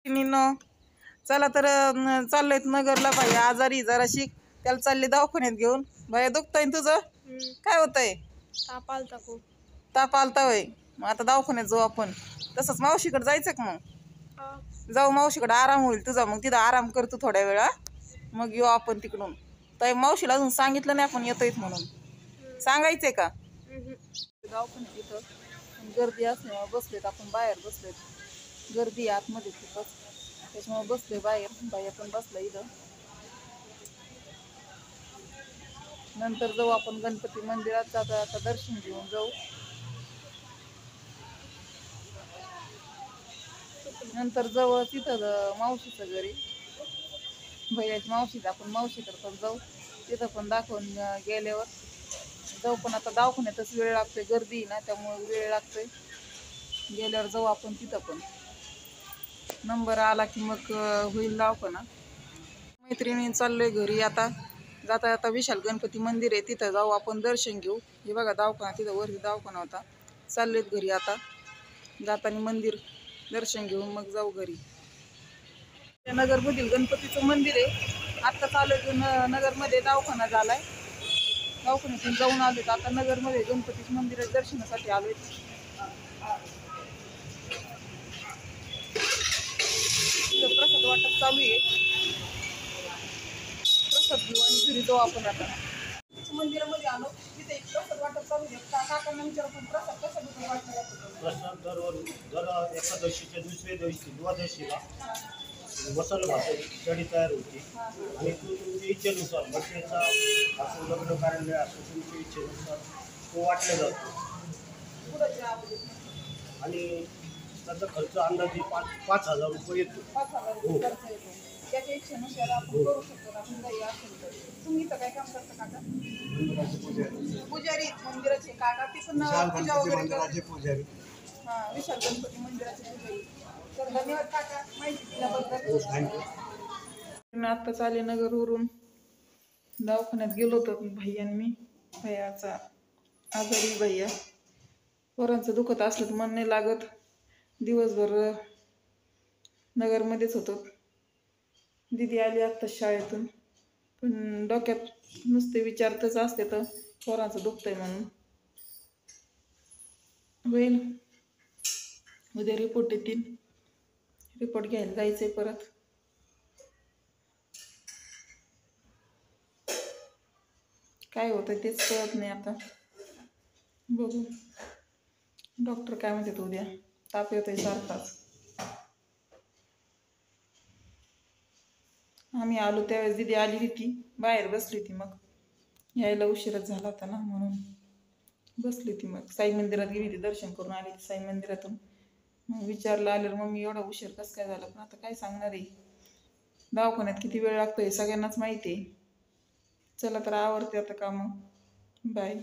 No चला तर चाललोय नगरला. बाई आजारी जराशी, त्याला चालले दवाखान्यात घेऊन. बाई दुखतंय ना तुझं? काय होतंय? ताप आलता खूप. ताप आलता होय. मग आता दवाखान्यात जाऊ आपण. तसंच मावशीकडे जायचं का मग? जाऊ मावशीकडे, आराम होईल तुझा. मग तिथं आराम करतो थोड्या वेळा, मग येऊ आपण तिकडून. तर मावशीला अजून सांगितलं नाही आपण येतोय म्हणून. सांगायचंय का? दवाखान्यात तिथं गर्दी असल्यामुळे बसलेत आपण, बाहेर बसलेत. गर्दी आतमध्ये खूपच, त्याच्यामुळे बसले बाहेर. बाहेर पण बसला इथं. नंतर जाऊ आपण गणपती मंदिरात. जाता आता दर्शन घेऊन जाऊ. नंतर जवळ तिथं मावशीचं घरी, भैयाची मावशीच, आपण मावशीकडे पण जाऊ. तिथं पण दाखवून गेल्यावर जाऊ. पण आता दवाखान्यातच वेळ लागतोय, गर्दी ना, त्यामुळे वेळ लागतोय. गेल्यावर जाऊ आपण तिथं पण. नंबर आला की मग होईल दवाखाना. मैत्रिणी चाललोय घरी आता. जाता जाता विशाल गणपती मंदिर आहे, तिथं जाऊ आपण, दर्शन घेऊ. हे बघा दवाखाना, तिथं वरती दवाखाना होता. चाललेत घरी आता. जाताना मंदिर दर्शन घेऊन मग जाऊ घरी. नगरमधील गणपतीचं मंदिर आहे. आत्ता चालू नगरमध्ये दवाखाना झालाय. दवाखान्यातून जाऊन आलोय. आता नगरमध्ये गणपतीच्या मंदिरात दर्शनासाठी आलोय. तिथं प्रसाद वाटप चालू आहे. प्रसाद घेऊ आणि घरी जाऊ आपण. आता मंदिरामध्ये आलो, तिथे एक प्रसाद वाटप चालू आहे. काकांना विचारू पण प्रसाद कसा वाटला जातो? प्रसाद दर एकादशीच्या दुसऱ्या दिवशी द्वादशीला मसाला भाताची कढी तयार होती. आणि तो तुमच्या इच्छेनुसार, बर्थडेचा असं, लग्न कार्यालय असं, तुमच्या इच्छेनुसार तो वाटला जातो. आणि त्याचा खर्च अंदाजे 5,000 रुपये येतो. 5,000 खर्च येतो. त्याच्या इच्छेनुसार आपण करू शकतो. आपण काही असेल तर. तुम्ही इथं काय काम करता काका? पुजारी मंदिराचे काका, ते पण पूजा वगैरे करतात. हां, विशाल गणपती मंदिराचे पुजारी. तर धन्यवाद काका माहिती दिल्याबद्दल. आत्ता चाले नगरवरून दवाखान्यात गेलो होतो भैया आणि मी. भैयाचा आजारी भैया. पोरांचं दुखत असलं तर मन नाही लागत. दिवसभर नगरमध्येच होतो. दिदी आली आत्ता शाळेतून, पण डोक्यात नुसते विचारतच असते तर पोरांचं दुखतंय म्हणून. होईल उद्या रिपोर्ट येतील. रिपोर्ट घ्यायला जायचंय परत. काय होतं तेच कळत नाही आता. बघू डॉक्टर काय म्हणतात उद्या. ताप येतोय सारखाच. आम्ही आलो त्यावेळेस दिदी आली होती, बाहेर बसली होती. मग यायला उशीरच झाला होता ना, म्हणून बसली होती. मग साई मंदिरात गेली होती, दर्शन करून आली होती साई मंदिरातून. मग विचारलं आल्यावर मम्मी एवढा उशीर कसं काय झाला. पण आता काय सांगणार आहे, दवाखान्यात किती वेळ लागतोय सगळ्यांनाच माहिती आहे. चला तर आवरते आता कामं. बाय.